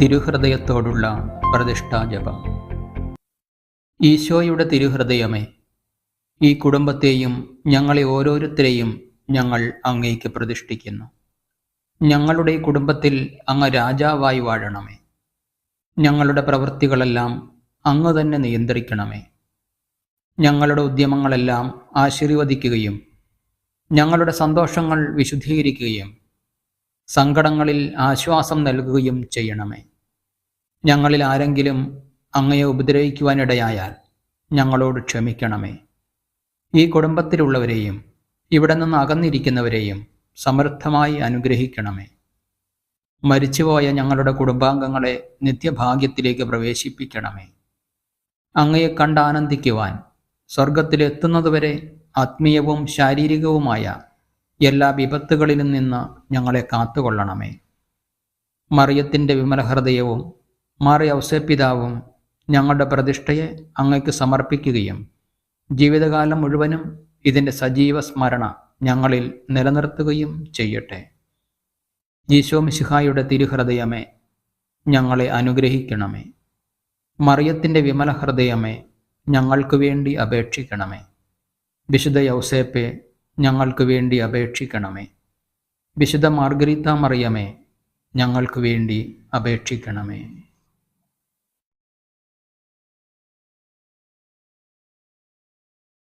തിരുഹൃദയത്തോടുള്ള പ്രതിഷ്ഠാജപം. ഈശോയുടെ തിരുഹൃദയമേ, ഈ കുടുംബത്തെയും ഞങ്ങളെ ഓരോരുത്തരെയും ഞങ്ങൾ അങ്ങേക്ക് പ്രതിഷ്ഠിക്കുന്നു. ഞങ്ങളുടെ കുടുംബത്തിൽ അങ്ങ് രാജാവായി വാഴണമേ. ഞങ്ങളുടെ പ്രവൃത്തികളെല്ലാം അങ്ങ് തന്നെ നിയന്ത്രിക്കണമേ. ഞങ്ങളുടെ ഉദ്യമങ്ങളെല്ലാം ആശീർവദിക്കുകയും ഞങ്ങളുടെ സന്തോഷങ്ങൾ വിശുദ്ധീകരിക്കുകയും സങ്കടങ്ങളിൽ ആശ്വാസം നൽകുകയും ചെയ്യണമേ. ഞങ്ങളിൽ ആരെങ്കിലും അങ്ങയെ ഉപദ്രവിക്കുവാനിടയായാൽ ഞങ്ങളോട് ക്ഷമിക്കണമേ. ഈ കുടുംബത്തിലുള്ളവരെയും ഇവിടെ നിന്ന് അകന്നിരിക്കുന്നവരെയും സമൃദ്ധമായി അനുഗ്രഹിക്കണമേ. മരിച്ചുപോയ ഞങ്ങളുടെ കുടുംബാംഗങ്ങളെ നിത്യഭാഗ്യത്തിലേക്ക് പ്രവേശിപ്പിക്കണമേ. അങ്ങയെ കണ്ട് ആനന്ദിക്കുവാൻ സ്വർഗത്തിലെത്തുന്നതുവരെ ആത്മീയവും ശാരീരികവുമായ എല്ലാ വിപത്തുകളിലും നിന്ന് ഞങ്ങളെ കാത്തുകൊള്ളണമേ. മറിയത്തിൻ്റെ വിമലഹൃദയവും മാർ യൗസേപ്പിതാവും ഞങ്ങളുടെ പ്രതിഷ്ഠയെ അങ്ങയ്ക്ക് സമർപ്പിക്കുകയും ജീവിതകാലം മുഴുവനും ഇതിൻ്റെ സജീവ സ്മരണ ഞങ്ങളിൽ നിലനിർത്തുകയും ചെയ്യട്ടെ. ഈശോ മിശിഹായുടെ തിരുഹൃദയമേ, ഞങ്ങളെ അനുഗ്രഹിക്കണമേ. മറിയത്തിൻ്റെ വിമലഹൃദയമേ, ഞങ്ങൾക്ക് വേണ്ടി അപേക്ഷിക്കണമേ. വിശുദ്ധ യൗസേപ്പെ, ഞങ്ങൾക്ക് വേണ്ടി അപേക്ഷിക്കണമേ. വിശുദ്ധ മാർഗരീത്ത മറിയമേ, ഞങ്ങൾക്ക് വേണ്ടി അപേക്ഷിക്കണമേ.